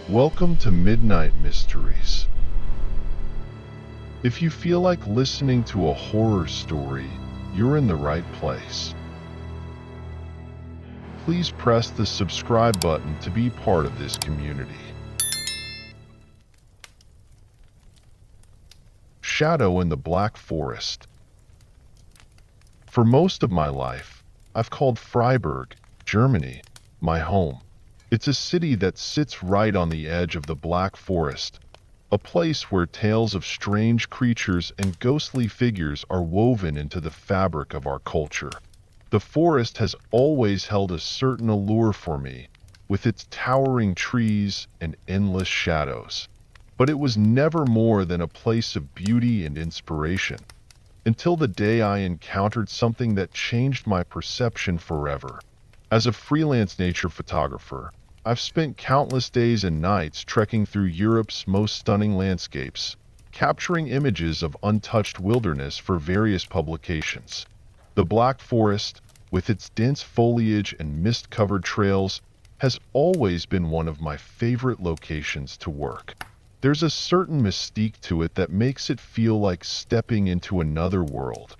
Welcome to Midnight Mysteries. If you feel like listening to a horror story, you're in the right place. Please press the subscribe button to be part of this community. Shadow in the Black Forest. For most of my life, I've called Freiburg, Germany, my home. It's a city that sits right on the edge of the Black Forest, a place where tales of strange creatures and ghostly figures are woven into the fabric of our culture. The forest has always held a certain allure for me, with its towering trees and endless shadows. But it was never more than a place of beauty and inspiration, until the day I encountered something that changed my perception forever. As a freelance nature photographer, I've spent countless days and nights trekking through Europe's most stunning landscapes, capturing images of untouched wilderness for various publications. The Black Forest, with its dense foliage and mist-covered trails, has always been one of my favorite locations to work. There's a certain mystique to it that makes it feel like stepping into another world,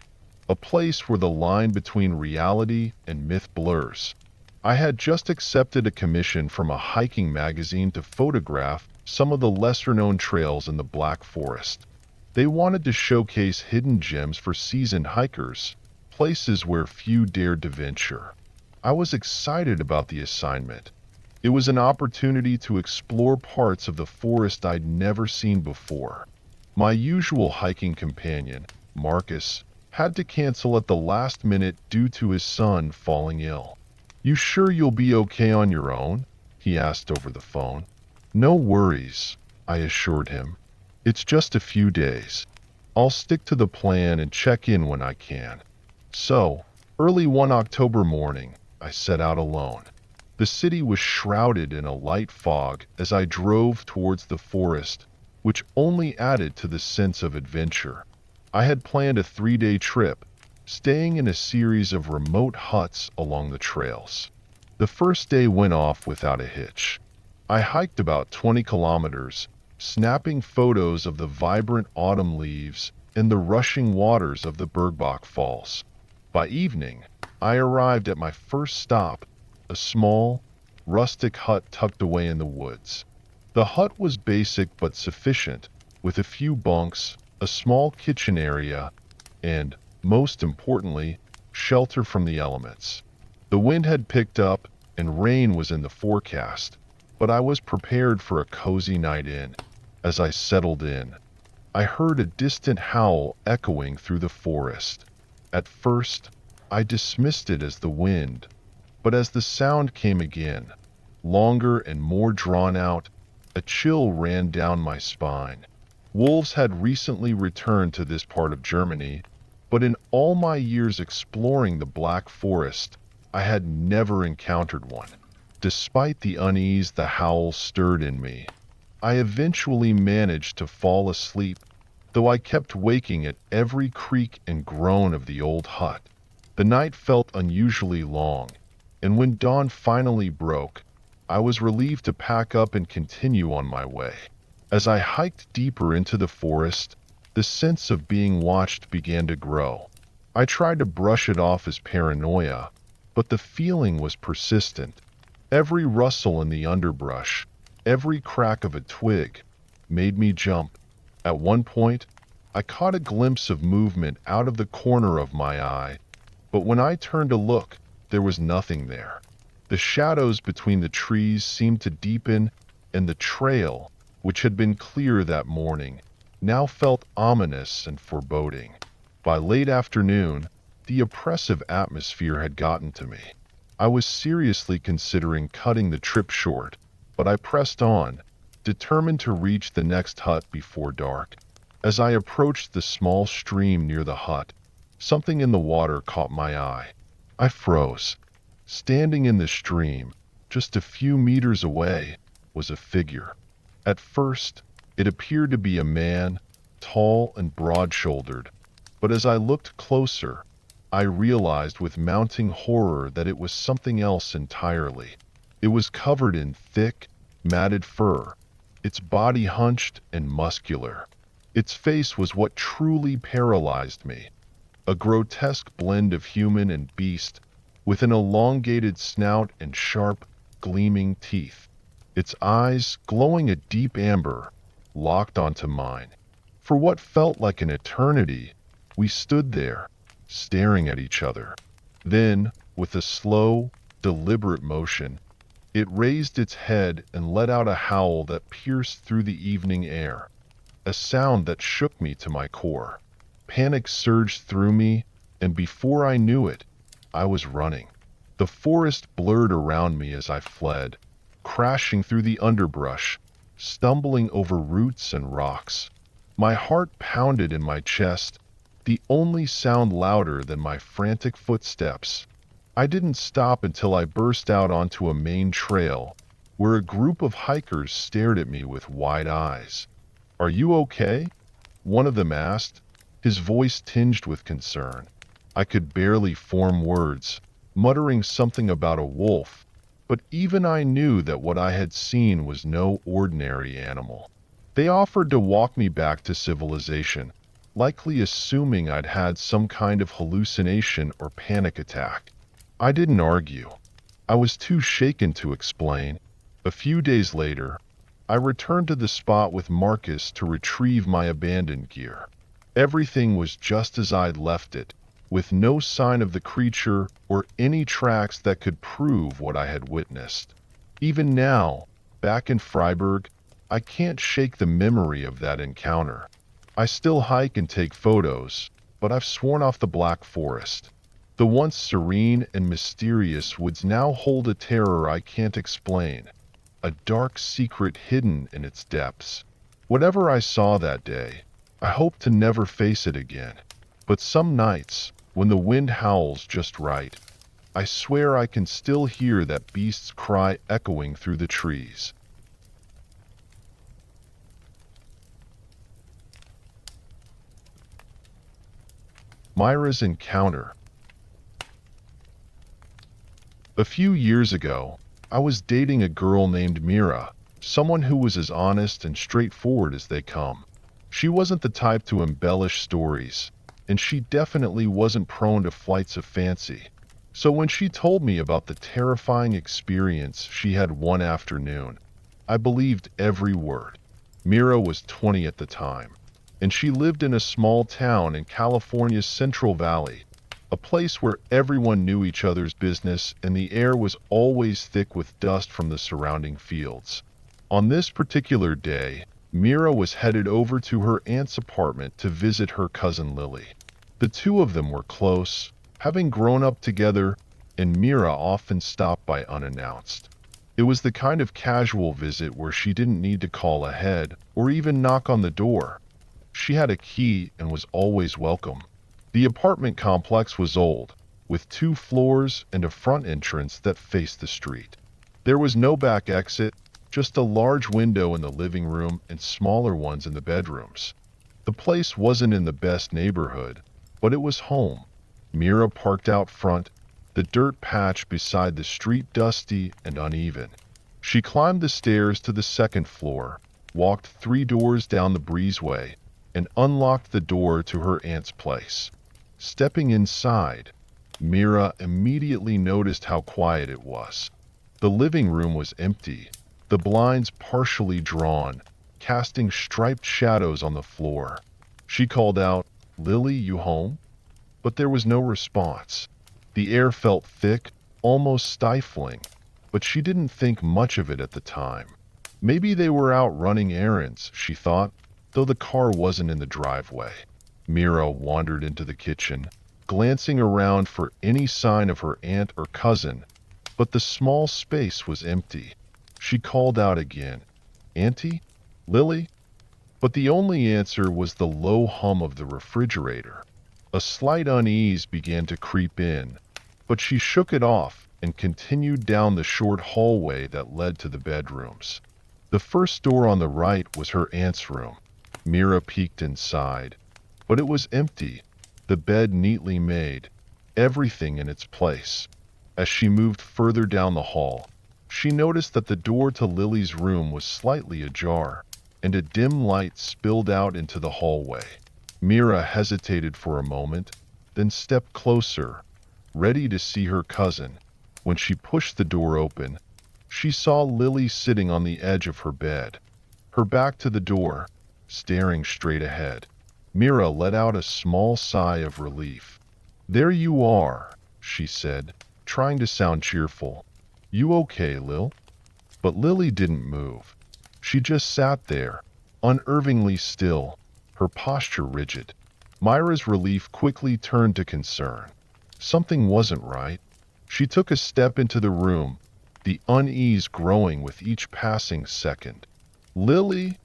a place where the line between reality and myth blurs. I had just accepted a commission from a hiking magazine to photograph some of the lesser-known trails in the Black Forest. They wanted to showcase hidden gems for seasoned hikers, places where few dared to venture. I was excited about the assignment. It was an opportunity to explore parts of the forest I'd never seen before. My usual hiking companion, Marcus, had to cancel at the last minute due to his son falling ill. "You sure you'll be okay on your own?" he asked over the phone. "No worries," I assured him. "It's just a few days. I'll stick to the plan and check in when I can." So, early one October morning, I set out alone. The city was shrouded in a light fog as I drove towards the forest, which only added to the sense of adventure. I had planned a 3-day trip, staying in a series of remote huts along the trails. The first day went off without a hitch. I hiked about 20 kilometers, snapping photos of the vibrant autumn leaves and the rushing waters of the Bergbach Falls. By evening, I arrived at my first stop, a small, rustic hut tucked away in the woods. The hut was basic but sufficient, with a few bunks, a small kitchen area, and, most importantly, shelter from the elements. The wind had picked up and rain was in the forecast, but I was prepared for a cozy night in. As I settled in, I heard a distant howl echoing through the forest. At first, I dismissed it as the wind, but as the sound came again, longer and more drawn out, a chill ran down my spine. Wolves had recently returned to this part of Germany, but in all my years exploring the Black Forest, I had never encountered one. Despite the unease the howl stirred in me, I eventually managed to fall asleep, though I kept waking at every creak and groan of the old hut. The night felt unusually long, and when dawn finally broke, I was relieved to pack up and continue on my way. As I hiked deeper into the forest, the sense of being watched began to grow. I tried to brush it off as paranoia, but the feeling was persistent. Every rustle in the underbrush, every crack of a twig, made me jump. At one point, I caught a glimpse of movement out of the corner of my eye, but when I turned to look, there was nothing there. The shadows between the trees seemed to deepen, and the trail, which had been clear that morning, now felt ominous and foreboding. By late afternoon, the oppressive atmosphere had gotten to me. I was seriously considering cutting the trip short, but I pressed on, determined to reach the next hut before dark. As I approached the small stream near the hut, something in the water caught my eye. I froze. Standing in the stream, just a few meters away, was a figure. At first, it appeared to be a man, tall and broad-shouldered, but as I looked closer, I realized with mounting horror that it was something else entirely. It was covered in thick, matted fur, its body hunched and muscular. Its face was what truly paralyzed me, a grotesque blend of human and beast, with an elongated snout and sharp, gleaming teeth. Its eyes, glowing a deep amber, locked onto mine. For what felt like an eternity, we stood there, staring at each other. Then, with a slow, deliberate motion, it raised its head and let out a howl that pierced through the evening air, a sound that shook me to my core. Panic surged through me, and before I knew it, I was running. The forest blurred around me as I fled, crashing through the underbrush, stumbling over roots and rocks. My heart pounded in my chest, the only sound louder than my frantic footsteps. I didn't stop until I burst out onto a main trail, where a group of hikers stared at me with wide eyes. "Are you okay?" one of them asked, his voice tinged with concern. I could barely form words, muttering something about a wolf, but even I knew that what I had seen was no ordinary animal. They offered to walk me back to civilization, likely assuming I'd had some kind of hallucination or panic attack. I didn't argue. I was too shaken to explain. A few days later, I returned to the spot with Marcus to retrieve my abandoned gear. Everything was just as I'd left it, with no sign of the creature or any tracks that could prove what I had witnessed. Even now, back in Freiburg, I can't shake the memory of that encounter. I still hike and take photos, but I've sworn off the Black Forest. The once serene and mysterious woods now hold a terror I can't explain, a dark secret hidden in its depths. Whatever I saw that day, I hope to never face it again. But some nights, when the wind howls just right, I swear I can still hear that beast's cry echoing through the trees. Mira's encounter. A few years ago, I was dating a girl named Mira, someone who was as honest and straightforward as they come. She wasn't the type to embellish stories, and she definitely wasn't prone to flights of fancy. So when she told me about the terrifying experience she had one afternoon, I believed every word. Mira was 20 at the time, and she lived in a small town in California's Central Valley, a place where everyone knew each other's business and the air was always thick with dust from the surrounding fields. On this particular day, Mira was headed over to her aunt's apartment to visit her cousin Lily. The two of them were close, having grown up together, and Mira often stopped by unannounced. It was the kind of casual visit where she didn't need to call ahead or even knock on the door. She had a key and was always welcome. The apartment complex was old, with 2 floors and a front entrance that faced the street. There was no back exit, just a large window in the living room and smaller ones in the bedrooms. The place wasn't in the best neighborhood, but it was home. Mira parked out front, the dirt patch beside the street dusty and uneven. She climbed the stairs to the 2nd floor, walked 3 doors down the breezeway, and unlocked the door to her aunt's place. Stepping inside, Mira immediately noticed how quiet it was. The living room was empty, the blinds partially drawn, casting striped shadows on the floor. She called out, "Lily, you home?" But there was no response. The air felt thick, almost stifling, but she didn't think much of it at the time. Maybe they were out running errands, she thought, though the car wasn't in the driveway. Mira wandered into the kitchen, glancing around for any sign of her aunt or cousin, but the small space was empty. She called out again, "Auntie? Lily?" But the only answer was the low hum of the refrigerator. A slight unease began to creep in, but she shook it off and continued down the short hallway that led to the bedrooms. The first door on the right was her aunt's room. Mira peeked inside, but it was empty, the bed neatly made, everything in its place. As she moved further down the hall, She noticed that the door to Lily's room was slightly ajar, and a dim light spilled out into the hallway. Mira hesitated for a moment, then stepped closer, ready to see her cousin. When she pushed the door open, she saw Lily sitting on the edge of her bed, her back to the door, staring straight ahead. Mira let out a small sigh of relief. "There you are," she said, trying to sound cheerful. "You okay, Lil?" But Lily didn't move. She just sat there, unnervingly still, her posture rigid. Mira's relief quickly turned to concern. Something wasn't right. She took a step into the room, the unease growing with each passing second. "Lily?"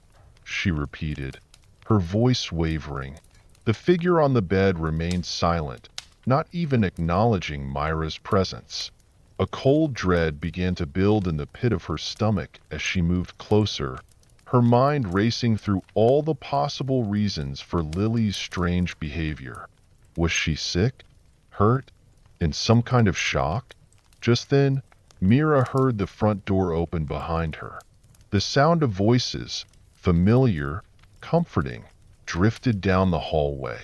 she repeated, her voice wavering. The figure on the bed remained silent, not even acknowledging Mira's presence. A cold dread began to build in the pit of her stomach as she moved closer, her mind racing through all the possible reasons for Lily's strange behavior. Was she sick? Hurt? In some kind of shock? Just then, Mira heard the front door open behind her. The sound of voices, familiar, comforting, drifted down the hallway.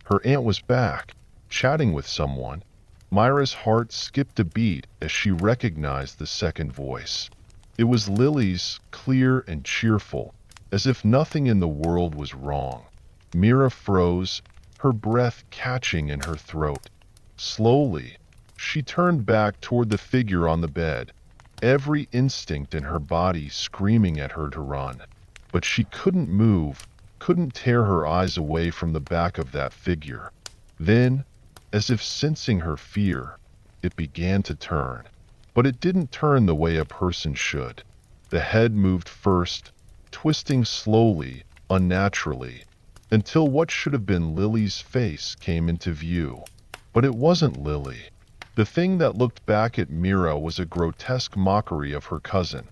Her aunt was back, chatting with someone. Mira's heart skipped a beat as she recognized the second voice. It was Lily's, clear and cheerful, as if nothing in the world was wrong. Mira froze, her breath catching in her throat. Slowly, she turned back toward the figure on the bed, every instinct in her body screaming at her to run. But she couldn't move, couldn't tear her eyes away from the back of that figure. Then, as if sensing her fear, it began to turn. But it didn't turn the way a person should. The head moved first, twisting slowly, unnaturally, until what should have been Lily's face came into view. But it wasn't Lily. The thing that looked back at Mira was a grotesque mockery of her cousin.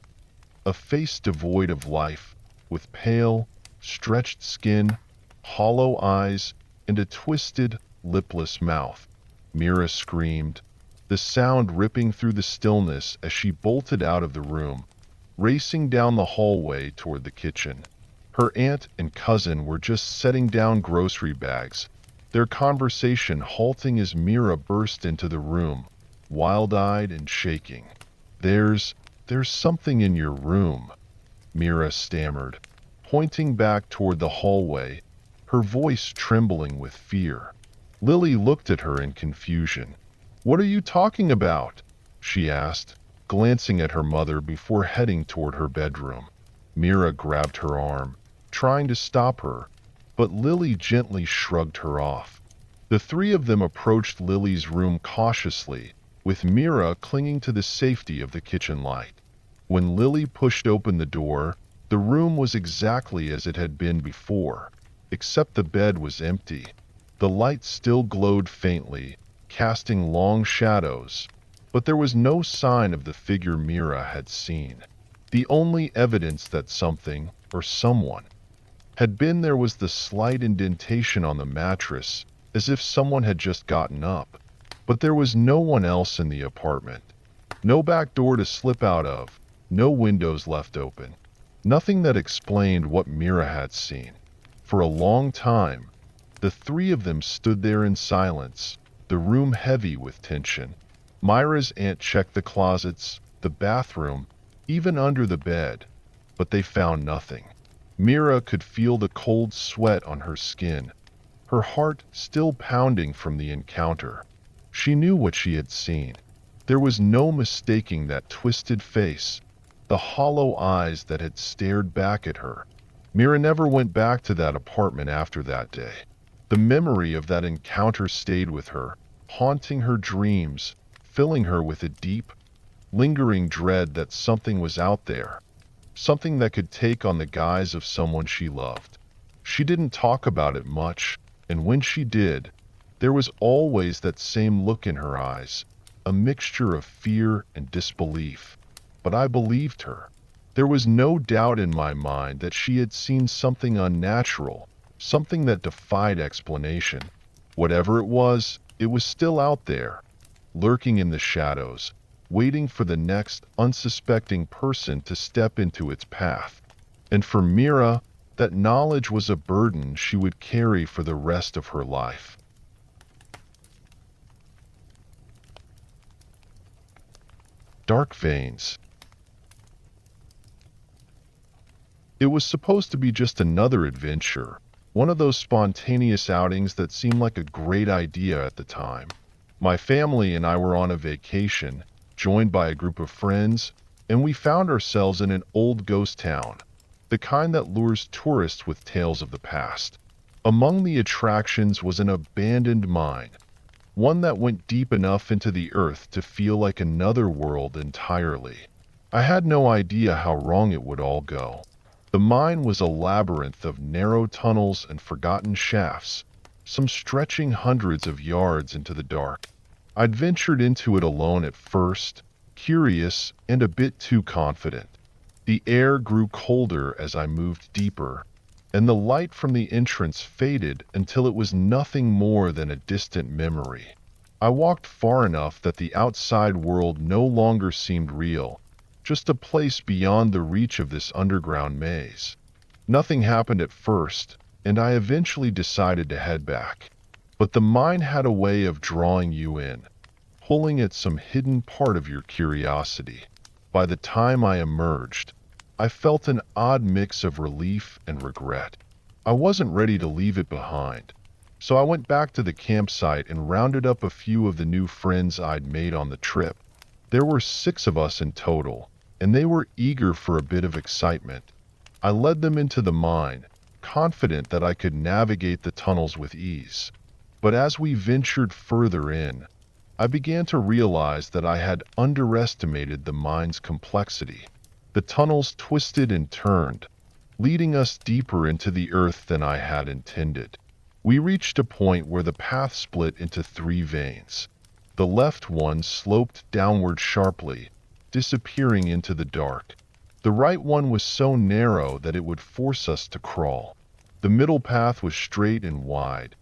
A face devoid of life, with pale, stretched skin, hollow eyes, and a twisted, lipless mouth. Mira screamed, the sound ripping through the stillness as she bolted out of the room, racing down the hallway toward the kitchen. Her aunt and cousin were just setting down grocery bags, their conversation halting as Mira burst into the room, wild-eyed and shaking. There's something in your room," Mira stammered, pointing back toward the hallway, her voice trembling with fear. Lily looked at her in confusion. "What are you talking about?" she asked, glancing at her mother before heading toward her bedroom. Mira grabbed her arm, trying to stop her, but Lily gently shrugged her off. The three of them approached Lily's room cautiously, with Mira clinging to the safety of the kitchen light. When Lily pushed open the door, the room was exactly as it had been before, except the bed was empty. The light still glowed faintly, casting long shadows, but there was no sign of the figure Mira had seen. The only evidence that something, or someone, had been there was the slight indentation on the mattress, as if someone had just gotten up. But there was no one else in the apartment. No back door to slip out of, no windows left open. Nothing that explained what Mira had seen. For a long time, the three of them stood there in silence, the room heavy with tension. Mira's aunt checked the closets, the bathroom, even under the bed, but they found nothing. Mira could feel the cold sweat on her skin, her heart still pounding from the encounter. She knew what she had seen. There was no mistaking that twisted face, the hollow eyes that had stared back at her. Mira never went back to that apartment after that day. The memory of that encounter stayed with her, haunting her dreams, filling her with a deep, lingering dread that something was out there, something that could take on the guise of someone she loved. She didn't talk about it much, and when she did, there was always that same look in her eyes, a mixture of fear and disbelief. But I believed her. There was no doubt in my mind that she had seen something unnatural, something that defied explanation. Whatever it was still out there, lurking in the shadows, waiting for the next unsuspecting person to step into its path. And for Mira, that knowledge was a burden she would carry for the rest of her life. Dark Veins. It was supposed to be just another adventure, one of those spontaneous outings that seemed like a great idea at the time. My family and I were on a vacation, joined by a group of friends, and we found ourselves in an old ghost town, the kind that lures tourists with tales of the past. Among the attractions was an abandoned mine, one that went deep enough into the earth to feel like another world entirely. I had no idea how wrong it would all go. The mine was a labyrinth of narrow tunnels and forgotten shafts, some stretching hundreds of yards into the dark. I'd ventured into it alone at first, curious and a bit too confident. The air grew colder as I moved deeper, and the light from the entrance faded until it was nothing more than a distant memory. I walked far enough that the outside world no longer seemed real, just a place beyond the reach of this underground maze. Nothing happened at first, and I eventually decided to head back. But the mine had a way of drawing you in, pulling at some hidden part of your curiosity. By the time I emerged, I felt an odd mix of relief and regret. I wasn't ready to leave it behind, so I went back to the campsite and rounded up a few of the new friends I'd made on the trip. There were 6 of us in total, and they were eager for a bit of excitement. I led them into the mine, confident that I could navigate the tunnels with ease. But as we ventured further in, I began to realize that I had underestimated the mine's complexity. The tunnels twisted and turned, leading us deeper into the earth than I had intended. We reached a point where the path split into 3 veins. The left one sloped downward sharply, disappearing into the dark. The right one was so narrow that it would force us to crawl. The middle path was straight and wide,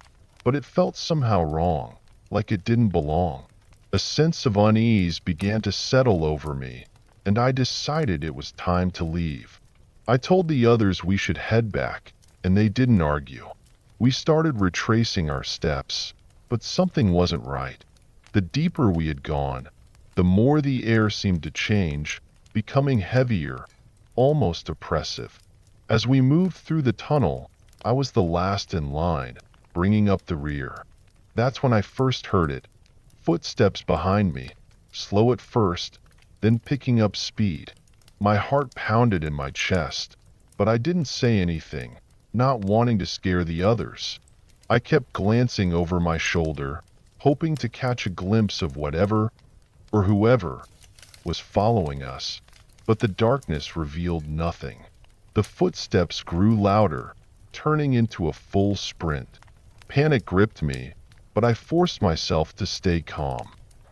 but it felt somehow wrong, like it didn't belong. A sense of unease began to settle over me, and I decided it was time to leave. I told the others we should head back, and they didn't argue. We started retracing our steps, but something wasn't right. The deeper we had gone, the more the air seemed to change, becoming heavier, almost oppressive. As we moved through the tunnel, I was the last in line, bringing up the rear. That's when I first heard it. Footsteps behind me, slow at first, then picking up speed. My heart pounded in my chest, but I didn't say anything, not wanting to scare the others. I kept glancing over my shoulder, hoping to catch a glimpse of whatever or whoever was following us, but the darkness revealed nothing. The footsteps grew louder, turning into a full sprint. Panic gripped me, but I forced myself to stay calm.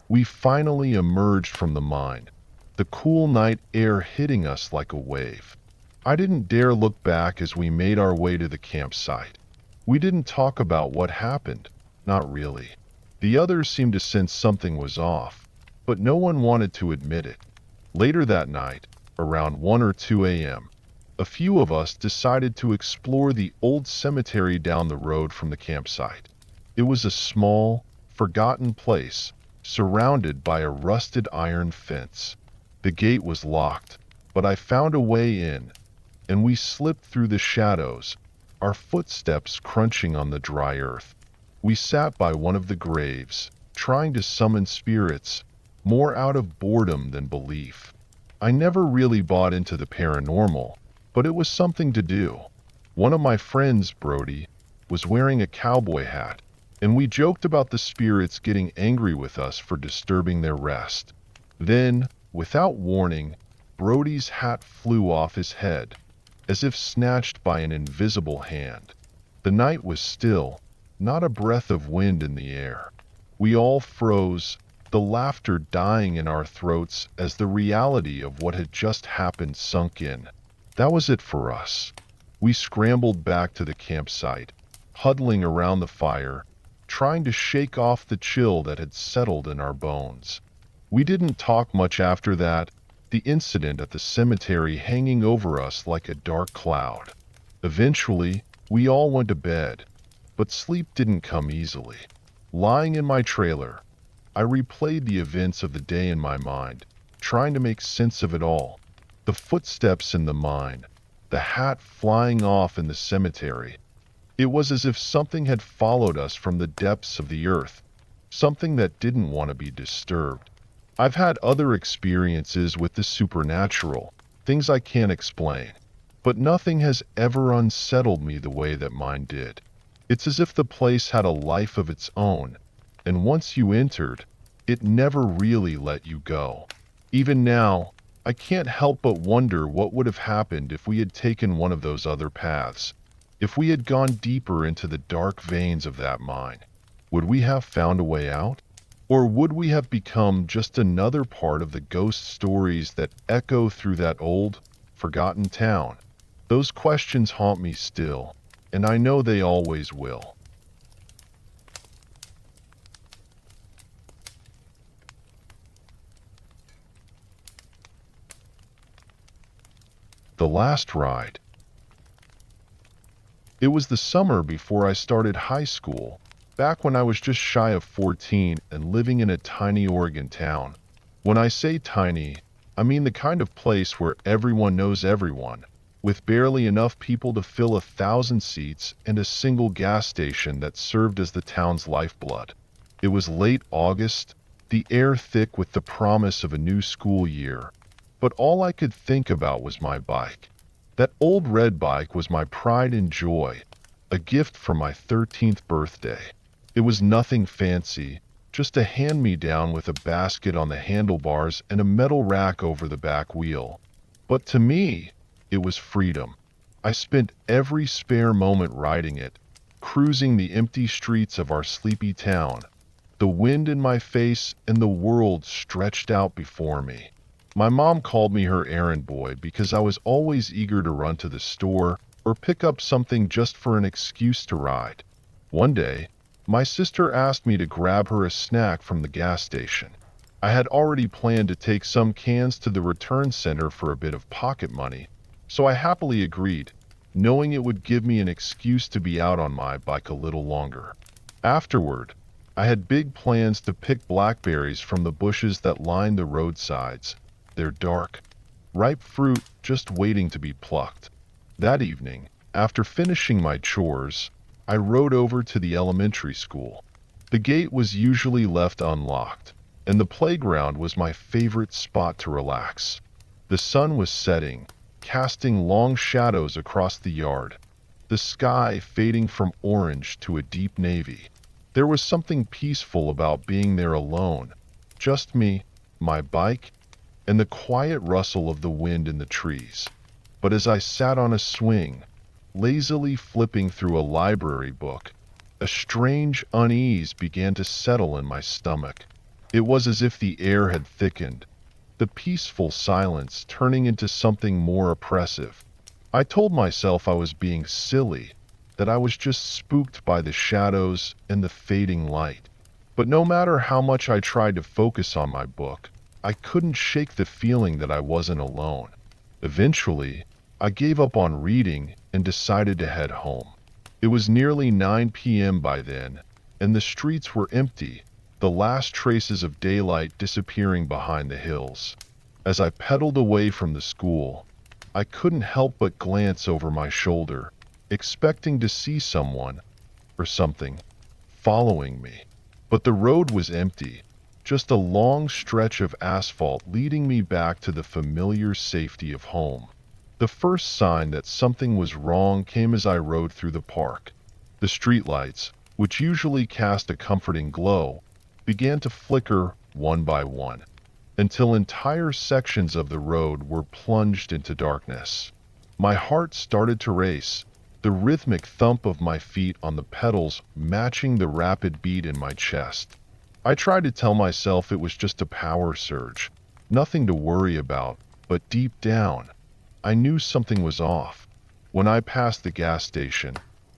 We finally emerged from the mine, the cool night air hitting us like a wave. I didn't dare look back as we made our way to the campsite. We didn't talk about what happened, not really. The others seemed to sense something was off, but no one wanted to admit it. Later that night, around 1 or 2 a.m., a few of us decided to explore the old cemetery down the road from the campsite. It was a small, forgotten place, surrounded by a rusted iron fence. The gate was locked, but I found a way in, and we slipped through the shadows, our footsteps crunching on the dry earth. We sat by one of the graves, trying to summon spirits, more out of boredom than belief. I never really bought into the paranormal, but it was something to do. One of my friends, Brody, was wearing a cowboy hat, and we joked about the spirits getting angry with us for disturbing their rest. Then, without warning, Brody's hat flew off his head, as if snatched by an invisible hand. The night was still, not a breath of wind in the air. We all froze, the laughter dying in our throats as the reality of what had just happened sunk in. That was it for us. We scrambled back to the campsite, huddling around the fire, trying to shake off the chill that had settled in our bones. We didn't talk much after that, the incident at the cemetery hanging over us like a dark cloud. Eventually, we all went to bed, but sleep didn't come easily. Lying in my trailer, I replayed the events of the day in my mind, trying to make sense of it all. The footsteps in the mine, the hat flying off in the cemetery. It was as if something had followed us from the depths of the earth, something that didn't want to be disturbed. I've had other experiences with the supernatural, things I can't explain, but nothing has ever unsettled me the way that mine did. It's as if the place had a life of its own, and once you entered, it never really let you go. Even now, I can't help but wonder what would have happened if we had taken one of those other paths. If we had gone deeper into the dark veins of that mine, would we have found a way out? Or would we have become just another part of the ghost stories that echo through that old, forgotten town? Those questions haunt me still, and I know they always will. The last ride. It was the summer before I started high school, back when I was just shy of 14 and living in a tiny Oregon town. When I say tiny, I mean the kind of place where everyone knows everyone, with barely enough people to fill 1,000 seats and a single gas station that served as the town's lifeblood. It was late August, the air thick with the promise of a new school year, but all I could think about was my bike. That old red bike was my pride and joy, a gift for my 13th birthday. It was nothing fancy, just a hand-me-down with a basket on the handlebars and a metal rack over the back wheel. But to me, it was freedom. I spent every spare moment riding it, cruising the empty streets of our sleepy town, the wind in my face and the world stretched out before me. My mom called me her errand boy because I was always eager to run to the store or pick up something just for an excuse to ride. One day, my sister asked me to grab her a snack from the gas station. I had already planned to take some cans to the return center for a bit of pocket money, so I happily agreed, knowing it would give me an excuse to be out on my bike a little longer. Afterward, I had big plans to pick blackberries from the bushes that lined the roadsides. They're dark, ripe fruit just waiting to be plucked. That evening, after finishing my chores, I rode over to the elementary school. The gate was usually left unlocked, and the playground was my favorite spot to relax. The sun was setting, casting long shadows across the yard, the sky fading from orange to a deep navy. There was something peaceful about being there alone, just me, my bike, and the quiet rustle of the wind in the trees. But as I sat on a swing, lazily flipping through a library book, a strange unease began to settle in my stomach. It was as if the air had thickened, the peaceful silence turning into something more oppressive. I told myself I was being silly, that I was just spooked by the shadows and the fading light. But no matter how much I tried to focus on my book, I couldn't shake the feeling that I wasn't alone. Eventually, I gave up on reading and decided to head home. It was nearly 9 p.m. by then, and the streets were empty, the last traces of daylight disappearing behind the hills. As I pedaled away from the school, I couldn't help but glance over my shoulder, expecting to see someone, or something, following me. But the road was empty, just a long stretch of asphalt leading me back to the familiar safety of home. The first sign that something was wrong came as I rode through the park. The streetlights, which usually cast a comforting glow, began to flicker one by one, until entire sections of the road were plunged into darkness. My heart started to race, the rhythmic thump of my feet on the pedals matching the rapid beat in my chest. I tried to tell myself it was just a power surge, nothing to worry about, but deep down, I knew something was off. When I passed the gas station,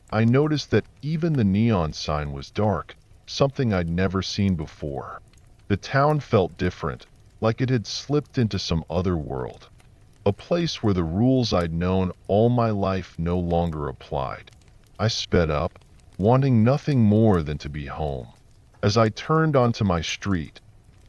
I noticed that even the neon sign was dark, something I'd never seen before. The town felt different, like it had slipped into some other world. A place where the rules I'd known all my life no longer applied. I sped up, wanting nothing more than to be home. As I turned onto my street,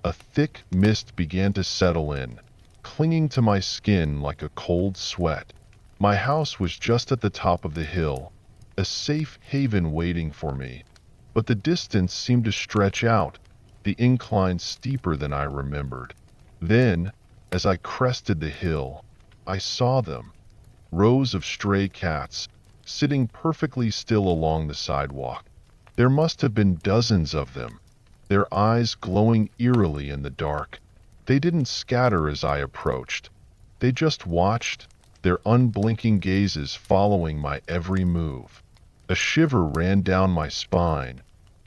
a thick mist began to settle in, clinging to my skin like a cold sweat. My house was just at the top of the hill, a safe haven waiting for me, but the distance seemed to stretch out, the incline steeper than I remembered. Then, as I crested the hill, I saw them, rows of stray cats, sitting perfectly still along the sidewalk. There must have been dozens of them, their eyes glowing eerily in the dark. They didn't scatter as I approached. They just watched, their unblinking gazes following my every move. A shiver ran down my spine,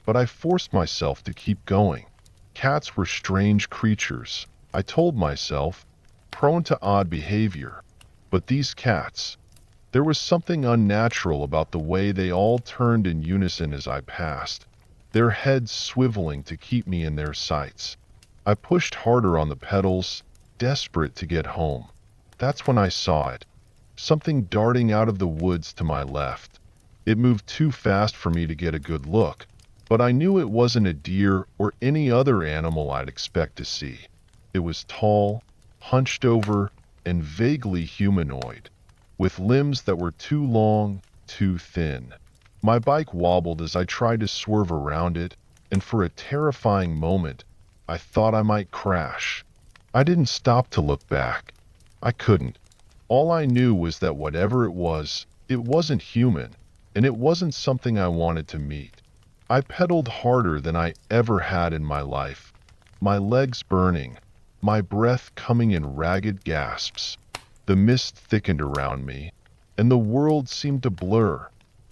but I forced myself to keep going. Cats were strange creatures, I told myself, prone to odd behavior. But these cats, there was something unnatural about the way they all turned in unison as I passed, their heads swiveling to keep me in their sights. I pushed harder on the pedals, desperate to get home. That's when I saw it, something darting out of the woods to my left. It moved too fast for me to get a good look, but I knew it wasn't a deer or any other animal I'd expect to see. It was tall, hunched over, and vaguely humanoid, with limbs that were too long, too thin. My bike wobbled as I tried to swerve around it, and for a terrifying moment, I thought I might crash. I didn't stop to look back. I couldn't. All I knew was that whatever it wasn't human, and it wasn't something I wanted to meet. I pedaled harder than I ever had in my life, my legs burning, my breath coming in ragged gasps. The mist thickened around me, and the world seemed to blur,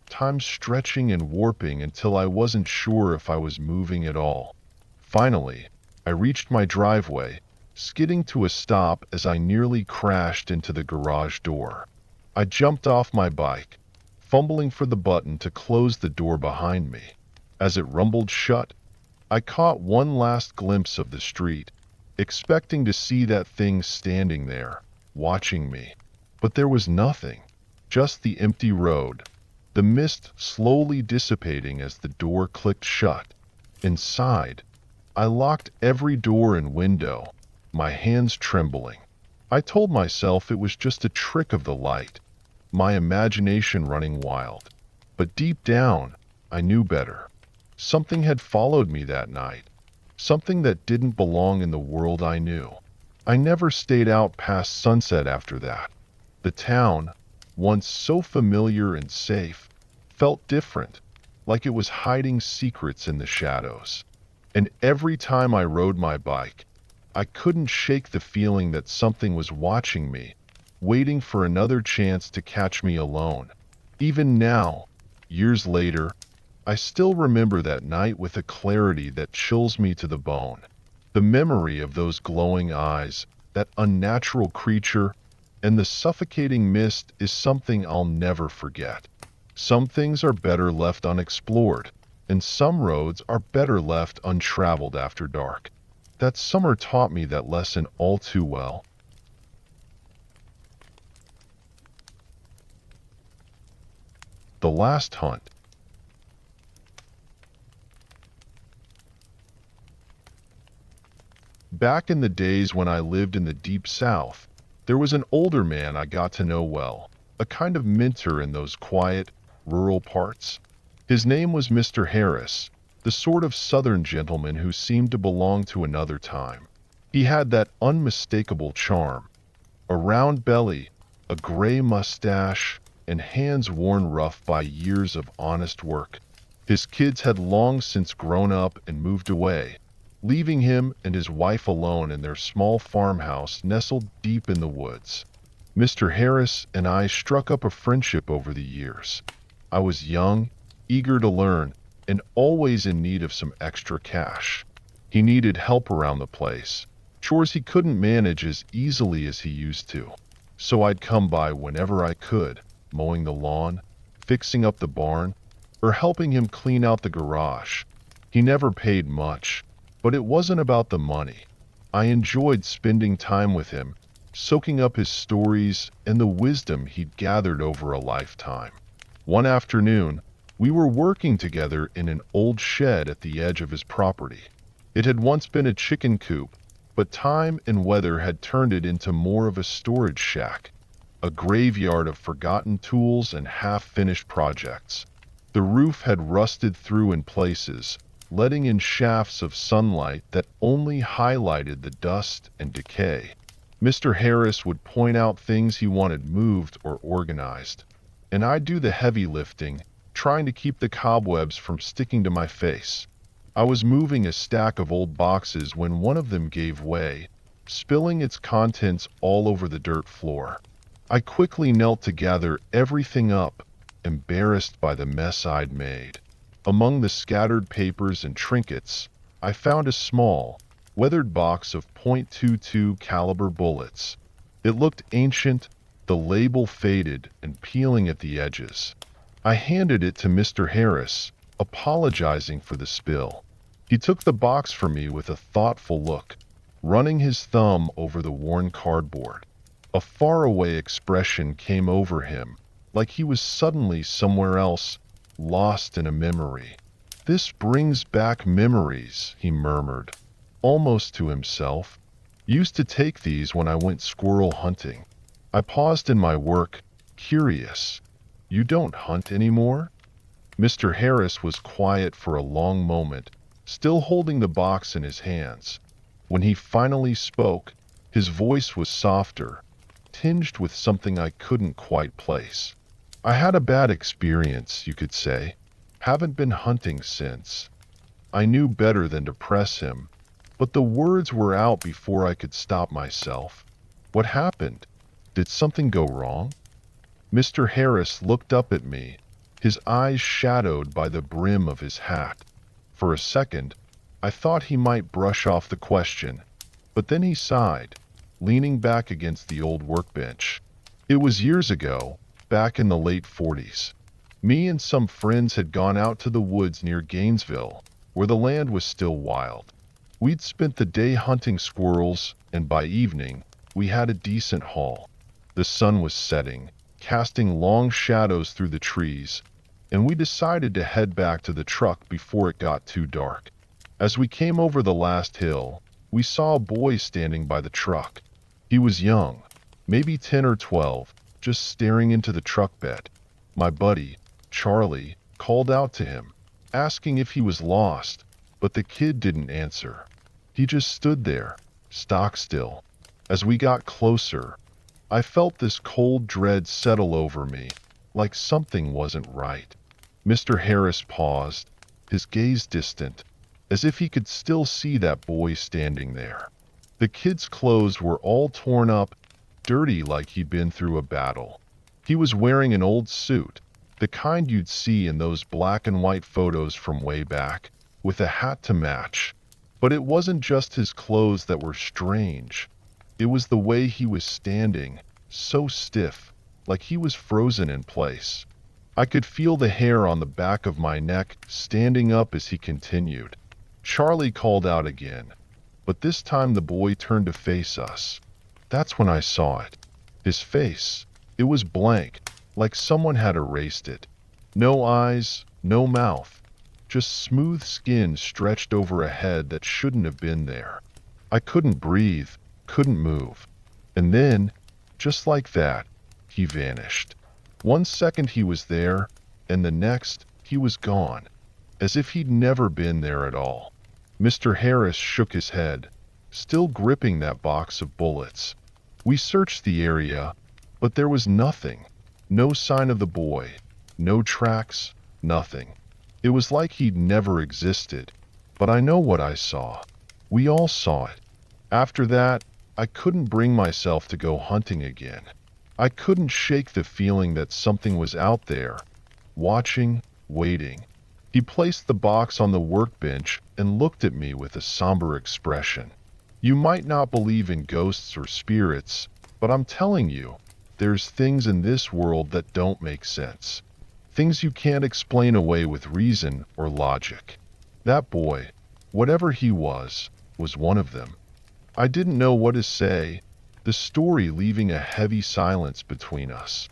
time stretching and warping until I wasn't sure if I was moving at all. Finally, I reached my driveway, skidding to a stop as I nearly crashed into the garage door. I jumped off my bike, fumbling for the button to close the door behind me. As it rumbled shut, I caught one last glimpse of the street, expecting to see that thing standing there, watching me. But there was nothing, just the empty road, the mist slowly dissipating as the door clicked shut. Inside, I locked every door and window, my hands trembling. I told myself it was just a trick of the light, my imagination running wild. But deep down, I knew better. Something had followed me that night, something that didn't belong in the world I knew. I never stayed out past sunset after that. The town, once so familiar and safe, felt different, like it was hiding secrets in the shadows. And every time I rode my bike, I couldn't shake the feeling that something was watching me, waiting for another chance to catch me alone. Even now, years later, I still remember that night with a clarity that chills me to the bone. The memory of those glowing eyes, that unnatural creature, and the suffocating mist is something I'll never forget. Some things are better left unexplored, and some roads are better left untraveled after dark. That summer taught me that lesson all too well. The Last Hunt. Back in the days when I lived in the deep south, there was an older man I got to know well, a kind of mentor in those quiet, rural parts. His name was Mr. Harris, the sort of southern gentleman who seemed to belong to another time. He had that unmistakable charm, a round belly, a gray mustache, and hands worn rough by years of honest work. His kids had long since grown up and moved away, leaving him and his wife alone in their small farmhouse nestled deep in the woods. Mr. Harris and I struck up a friendship over the years. I was young, eager to learn, and always in need of some extra cash. He needed help around the place, chores he couldn't manage as easily as he used to. So I'd come by whenever I could, mowing the lawn, fixing up the barn, or helping him clean out the garage. He never paid much, But it wasn't about the money. I enjoyed spending time with him, soaking up his stories and the wisdom he'd gathered over a lifetime. One afternoon, we were working together in an old shed at the edge of his property. It had once been a chicken coop, but time and weather had turned it into more of a storage shack, a graveyard of forgotten tools and half-finished projects. The roof had rusted through in places, letting in shafts of sunlight that only highlighted the dust and decay. Mr. Harris would point out things he wanted moved or organized, and I'd do the heavy lifting, trying to keep the cobwebs from sticking to my face. I was moving a stack of old boxes when one of them gave way, spilling its contents all over the dirt floor. I quickly knelt to gather everything up, embarrassed by the mess I'd made. Among the scattered papers and trinkets, I found a small, weathered box of .22 caliber bullets. It looked ancient, the label faded and peeling at the edges. I handed it to Mr. Harris, apologizing for the spill. He took the box from me with a thoughtful look, running his thumb over the worn cardboard. A faraway expression came over him, like he was suddenly somewhere else, lost in a memory. "This brings back memories," he murmured, almost to himself. "Used to take these when I went squirrel hunting." I paused in my work, curious. "You don't hunt anymore?" Mr. Harris was quiet for a long moment, still holding the box in his hands. When he finally spoke, his voice was softer, tinged with something I couldn't quite place. "I had a bad experience, you could say. Haven't been hunting since." I knew better than to press him, but the words were out before I could stop myself. "What happened? Did something go wrong?" Mr. Harris looked up at me, his eyes shadowed by the brim of his hat. For a second, I thought he might brush off the question, but then he sighed, leaning back against the old workbench. "It was years ago, back in the late 40s. Me and some friends had gone out to the woods near Gainesville, where the land was still wild. We'd spent the day hunting squirrels, and by evening, we had a decent haul. The sun was setting, casting long shadows through the trees, and we decided to head back to the truck before it got too dark. As we came over the last hill, we saw a boy standing by the truck. He was young, maybe 10 or 12, just staring into the truck bed. My buddy, Charlie, called out to him, asking if he was lost, but the kid didn't answer. He just stood there, stock still. As we got closer, I felt this cold dread settle over me, like something wasn't right." Mr. Harris paused, his gaze distant, as if he could still see that boy standing there. The kid's clothes were all torn up, dirty like he'd been through a battle. He was wearing an old suit, the kind you'd see in those black and white photos from way back, with a hat to match. But it wasn't just his clothes that were strange. It was the way he was standing, so stiff, like he was frozen in place. I could feel the hair on the back of my neck standing up as he continued. Charlie called out again, but this time the boy turned to face us. That's when I saw it. His face. It was blank, like someone had erased it. No eyes, no mouth. Just smooth skin stretched over a head that shouldn't have been there. I couldn't breathe, couldn't move. And then, just like that, he vanished. 1 second he was there, and the next, he was gone, as if he'd never been there at all. Mr. Harris shook his head, still gripping that box of bullets. We searched the area, but there was nothing. No sign of the boy, no tracks, nothing. It was like he'd never existed. But I know what I saw. We all saw it. After that, I couldn't bring myself to go hunting again. I couldn't shake the feeling that something was out there, watching, waiting. He placed the box on the workbench and looked at me with a somber expression. "You might not believe in ghosts or spirits, but I'm telling you, there's things in this world that don't make sense. Things you can't explain away with reason or logic." That boy, Whatever he was one of them. I didn't know what to say, the story leaving a heavy silence between us.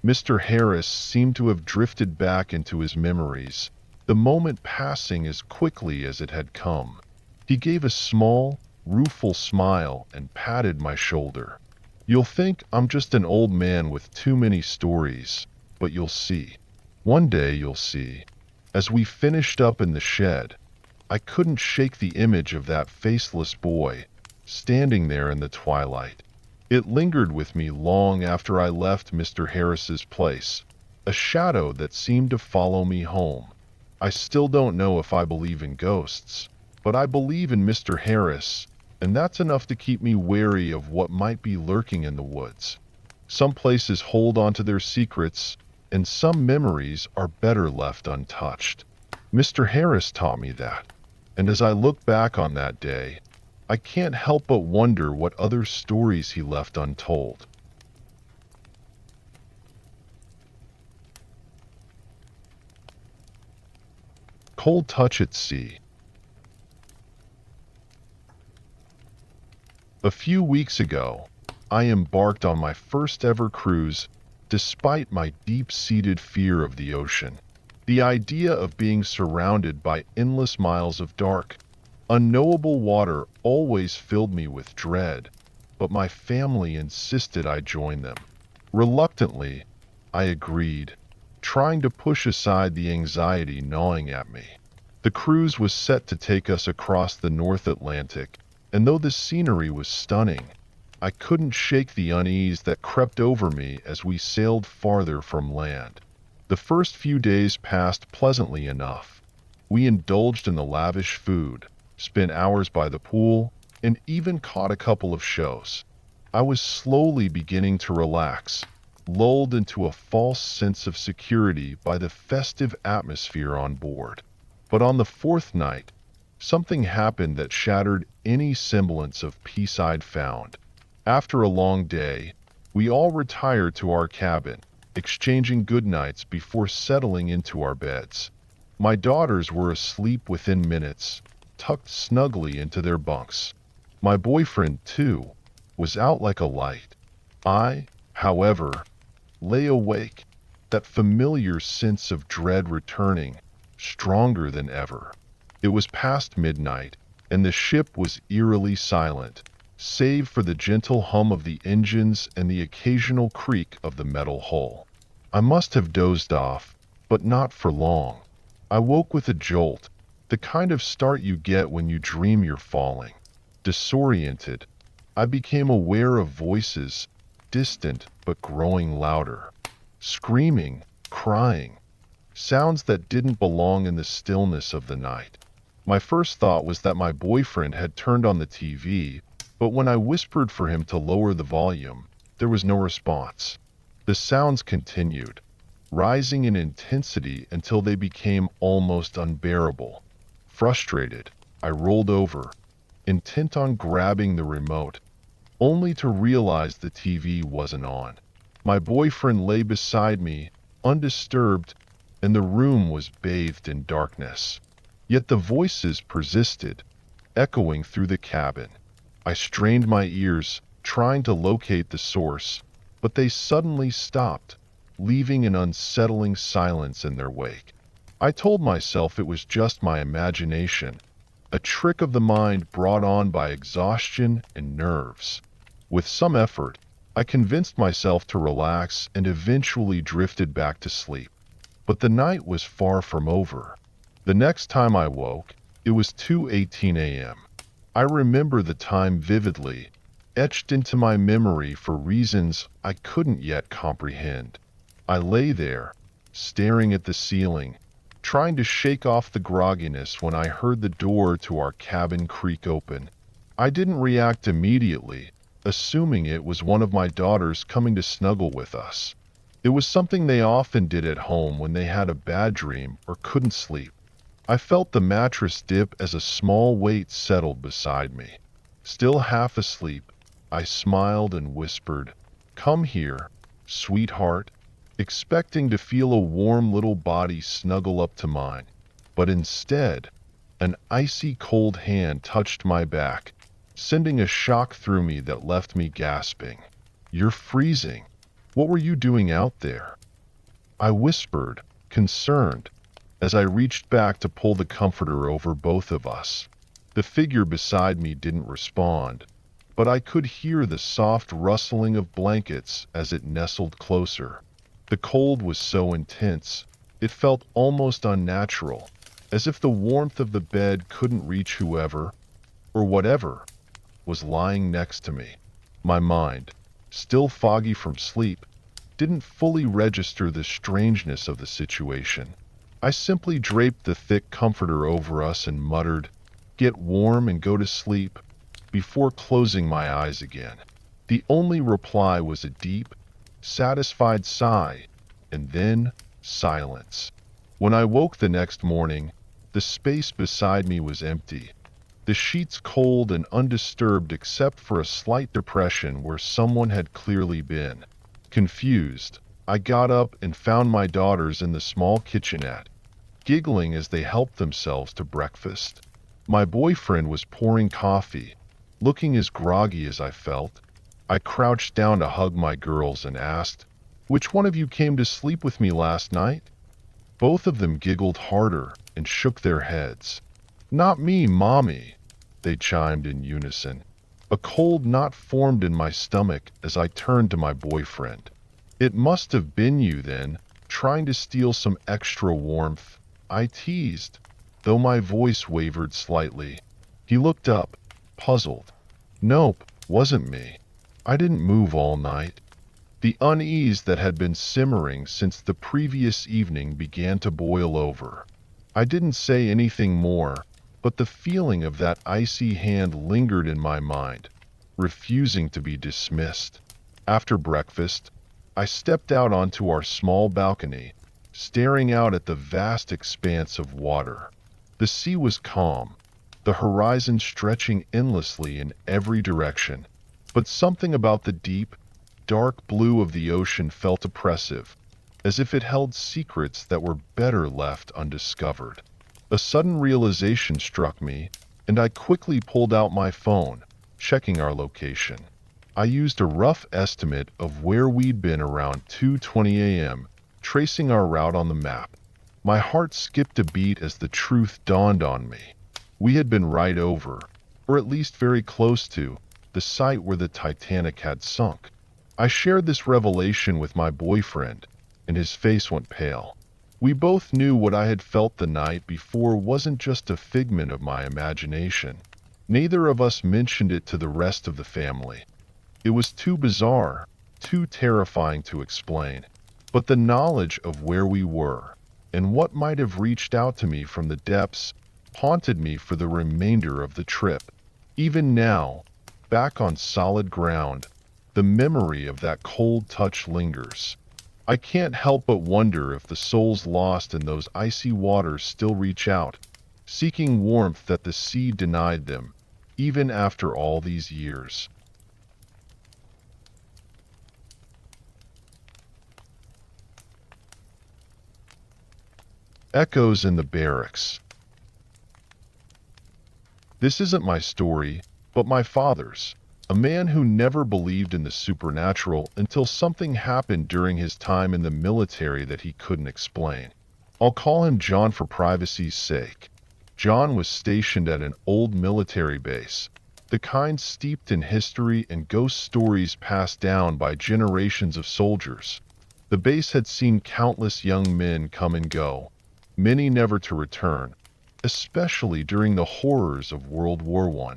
Mr. Harris seemed to have drifted back into his memories, the moment passing as quickly as it had come. He gave a small, rueful smile and patted my shoulder. "You'll think I'm just an old man with too many stories, but you'll see. One day you'll see." As we finished up in the shed, I couldn't shake the image of that faceless boy, standing there in the twilight. It lingered with me long after I left Mr. Harris's place, a shadow that seemed to follow me home. I still don't know if I believe in ghosts, but I believe in Mr. Harris, and that's enough to keep me wary of what might be lurking in the woods. Some places hold onto their secrets, and some memories are better left untouched. Mr. Harris taught me that, and as I look back on that day, I can't help but wonder what other stories he left untold. Cold touch at sea. A few weeks ago, I embarked on my first ever cruise, despite my deep-seated fear of the ocean. The idea of being surrounded by endless miles of dark, unknowable water always filled me with dread, but my family insisted I join them. Reluctantly, I agreed, trying to push aside the anxiety gnawing at me. The cruise was set to take us across the North Atlantic, and though the scenery was stunning, I couldn't shake the unease that crept over me as we sailed farther from land. The first few days passed pleasantly enough. We indulged in the lavish food, spent hours by the pool, and even caught a couple of shows. I was slowly beginning to relax, lulled into a false sense of security by the festive atmosphere on board. But on the fourth night, something happened that shattered any semblance of peace I'd found. After a long day, we all retired to our cabin, exchanging goodnights before settling into our beds. My daughters were asleep within minutes, tucked snugly into their bunks. My boyfriend, too, was out like a light. I, however, lay awake, that familiar sense of dread returning, stronger than ever. It was past midnight, and the ship was eerily silent, save for the gentle hum of the engines and the occasional creak of the metal hull. I must have dozed off, but not for long. I woke with a jolt, the kind of start you get when you dream you're falling. Disoriented, I became aware of voices, distant but growing louder. Screaming, crying, sounds that didn't belong in the stillness of the night. My first thought was that my boyfriend had turned on the TV, but when I whispered for him to lower the volume, there was no response. The sounds continued, rising in intensity until they became almost unbearable. Frustrated, I rolled over, intent on grabbing the remote, only to realize the TV wasn't on. My boyfriend lay beside me, undisturbed, and the room was bathed in darkness. Yet the voices persisted, echoing through the cabin. I strained my ears, trying to locate the source, but they suddenly stopped, leaving an unsettling silence in their wake. I told myself it was just my imagination, a trick of the mind brought on by exhaustion and nerves. With some effort, I convinced myself to relax and eventually drifted back to sleep. But the night was far from over. The next time I woke, it was 2:18 a.m. I remember the time vividly, etched into my memory for reasons I couldn't yet comprehend. I lay there, staring at the ceiling, trying to shake off the grogginess when I heard the door to our cabin creak open. I didn't react immediately, assuming it was one of my daughters coming to snuggle with us. It was something they often did at home when they had a bad dream or couldn't sleep. I felt the mattress dip as a small weight settled beside me. Still half asleep, I smiled and whispered, "Come here, sweetheart," expecting to feel a warm little body snuggle up to mine. But instead, An icy cold hand touched my back, sending a shock through me that left me gasping. "You're freezing. What were you doing out there?" I whispered, concerned, as I reached back to pull the comforter over both of us. The figure beside me didn't respond, but I could hear the soft rustling of blankets as it nestled closer. The cold was so intense, it felt almost unnatural, as if the warmth of the bed couldn't reach whoever, or whatever, was lying next to me. My mind, still foggy from sleep, didn't fully register the strangeness of the situation. I simply draped the thick comforter over us and muttered, "Get warm and go to sleep," before closing my eyes again. The only reply was a deep, satisfied sigh, and then silence. When I woke the next morning, the space beside me was empty, the sheets cold and undisturbed except for a slight depression where someone had clearly been. Confused, I got up and found my daughters in the small kitchenette, giggling as they helped themselves to breakfast. My boyfriend was pouring coffee, looking as groggy as I felt. I crouched down to hug my girls and asked, "Which one of you came to sleep with me last night?" Both of them giggled harder and shook their heads. "Not me, Mommy," they chimed in unison. A cold knot formed in my stomach as I turned to my boyfriend. "It must have been you then, trying to steal some extra warmth," I teased, though my voice wavered slightly. He looked up, puzzled. "Nope, wasn't me. I didn't move all night." The unease that had been simmering since the previous evening began to boil over. I didn't say anything more, but the feeling of that icy hand lingered in my mind, refusing to be dismissed. After breakfast, I stepped out onto our small balcony, staring out at the vast expanse of water. The sea was calm, the horizon stretching endlessly in every direction, but something about the deep, dark blue of the ocean felt oppressive, as if it held secrets that were better left undiscovered. A sudden realization struck me, and I quickly pulled out my phone, checking our location. I used a rough estimate of where we'd been around 2:20 a.m., tracing our route on the map. My heart skipped a beat as the truth dawned on me. We had been right over, or at least very close to, the site where the Titanic had sunk. I shared this revelation with my boyfriend, and his face went pale. We both knew what I had felt the night before wasn't just a figment of my imagination. Neither of us mentioned it to the rest of the family. It was too bizarre, too terrifying to explain. But the knowledge of where we were, and what might have reached out to me from the depths, haunted me for the remainder of the trip. Even now, back on solid ground, the memory of that cold touch lingers. I can't help but wonder if the souls lost in those icy waters still reach out, seeking warmth that the sea denied them, even after all these years. Echoes in the Barracks. This isn't my story, but my father's. A man who never believed in the supernatural until something happened during his time in the military that he couldn't explain. I'll call him John for privacy's sake. John was stationed at an old military base, the kind steeped in history and ghost stories passed down by generations of soldiers. The base had seen countless young men come and go, many never to return, especially during the horrors of World War I.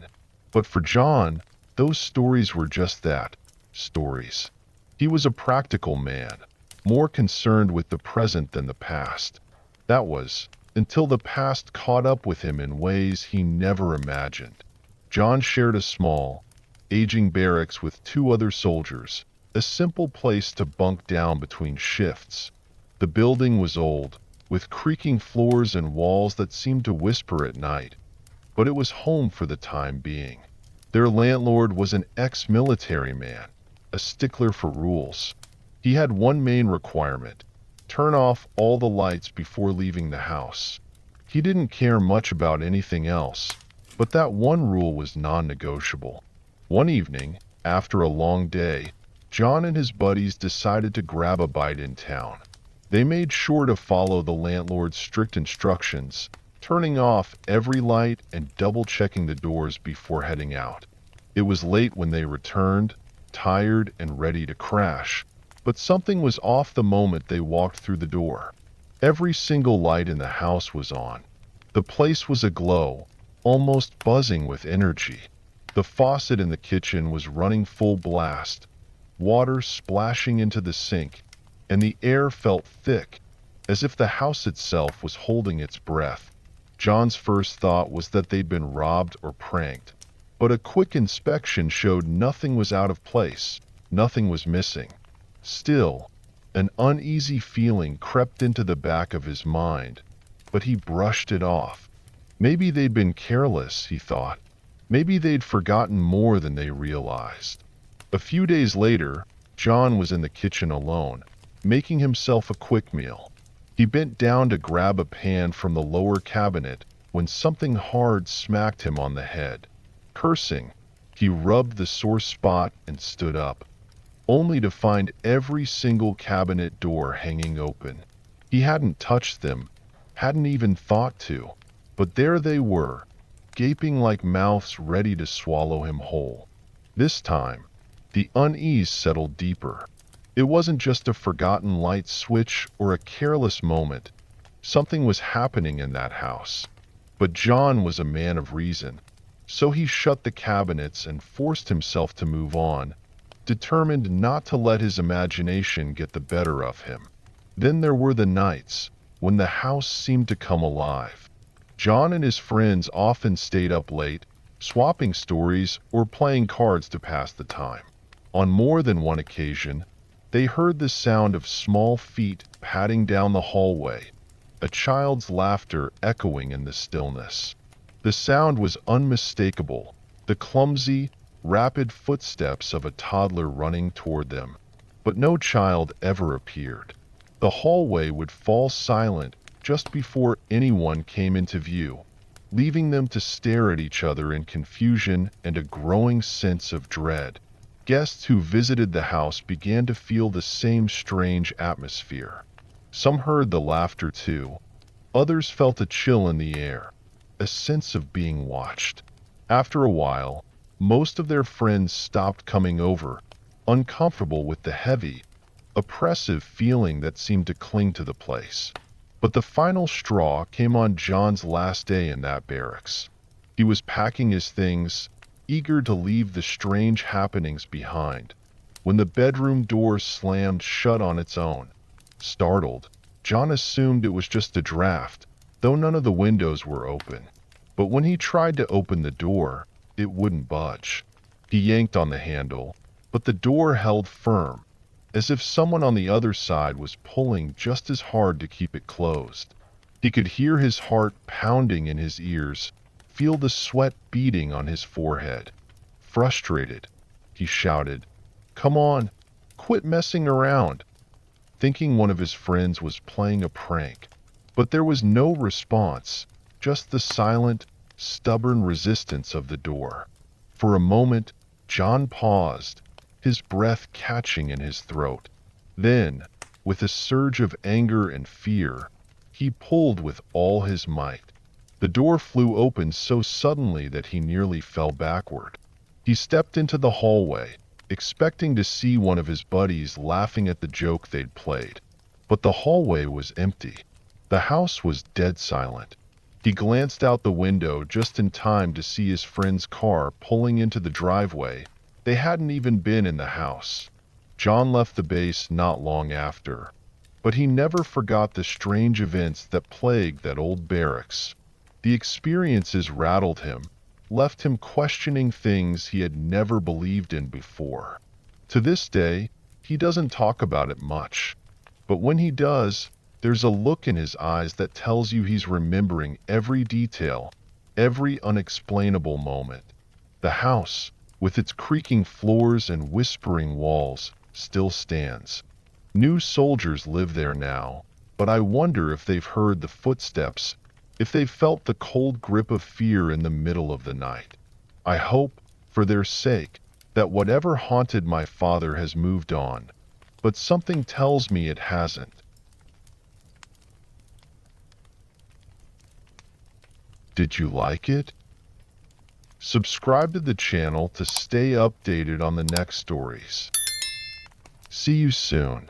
But for John, those stories were just that, stories. He was a practical man, more concerned with the present than the past. That was, until the past caught up with him in ways he never imagined. John shared a small, aging barracks with two other soldiers, a simple place to bunk down between shifts. The building was old, with creaking floors and walls that seemed to whisper at night, but it was home for the time being. Their landlord was an ex-military man, a stickler for rules. He had one main requirement: turn off all the lights before leaving the house. He didn't care much about anything else, but that one rule was non-negotiable. One evening, after a long day, John and his buddies decided to grab a bite in town. They made sure to follow the landlord's strict instructions, turning off every light and double-checking the doors before heading out. It was late when they returned, tired and ready to crash, but something was off the moment they walked through the door. Every single light in the house was on. The place was aglow, almost buzzing with energy. The faucet in the kitchen was running full blast, water splashing into the sink, and the air felt thick, as if the house itself was holding its breath. John's first thought was that they'd been robbed or pranked, but a quick inspection showed nothing was out of place, nothing was missing. Still, an uneasy feeling crept into the back of his mind, but he brushed it off. Maybe they'd been careless, he thought. Maybe they'd forgotten more than they realized. A few days later, John was in the kitchen alone, making himself a quick meal. He bent down to grab a pan from the lower cabinet when something hard smacked him on the head. Cursing, he rubbed the sore spot and stood up, only to find every single cabinet door hanging open. He hadn't touched them, hadn't even thought to, but there they were, gaping like mouths ready to swallow him whole. This time, the unease settled deeper. It wasn't just a forgotten light switch or a careless moment. Something was happening in that house. But John was a man of reason, so he shut the cabinets and forced himself to move on, determined not to let his imagination get the better of him. Then there were the nights when the house seemed to come alive. John and his friends often stayed up late, swapping stories or playing cards to pass the time. On more than one occasion, they heard the sound of small feet padding down the hallway, a child's laughter echoing in the stillness. The sound was unmistakable, the clumsy, rapid footsteps of a toddler running toward them, but no child ever appeared. The hallway would fall silent just before anyone came into view, leaving them to stare at each other in confusion and a growing sense of dread. Guests who visited the house began to feel the same strange atmosphere. Some heard the laughter too. Others felt a chill in the air, a sense of being watched. After a while, most of their friends stopped coming over, uncomfortable with the heavy, oppressive feeling that seemed to cling to the place. But the final straw came on John's last day in that barracks. He was packing his things, eager to leave the strange happenings behind, when the bedroom door slammed shut on its own. Startled, John assumed it was just a draft, though none of the windows were open. But when he tried to open the door, it wouldn't budge. He yanked on the handle, but the door held firm, as if someone on the other side was pulling just as hard to keep it closed. He could hear his heart pounding in his ears, feel the sweat beating on his forehead. Frustrated, he shouted, "Come on, quit messing around," thinking one of his friends was playing a prank. But there was no response, just the silent, stubborn resistance of the door. For a moment, John paused, his breath catching in his throat. Then, with a surge of anger and fear, he pulled with all his might. The door flew open so suddenly that he nearly fell backward. He stepped into the hallway, expecting to see one of his buddies laughing at the joke they'd played. But the hallway was empty. The house was dead silent. He glanced out the window just in time to see his friend's car pulling into the driveway. They hadn't even been in the house. John left the base not long after, but he never forgot the strange events that plagued that old barracks. The experiences rattled him, left him questioning things he had never believed in before. To this day, he doesn't talk about it much, but when he does, there's a look in his eyes that tells you he's remembering every detail, every unexplainable moment. The house, with its creaking floors and whispering walls, still stands. New soldiers live there now, but I wonder if they've heard the footsteps if they felt the cold grip of fear in the middle of the night. I hope, for their sake, that whatever haunted my father has moved on, but something tells me it hasn't. Did you like it? Subscribe to the channel to stay updated on the next stories. See you soon.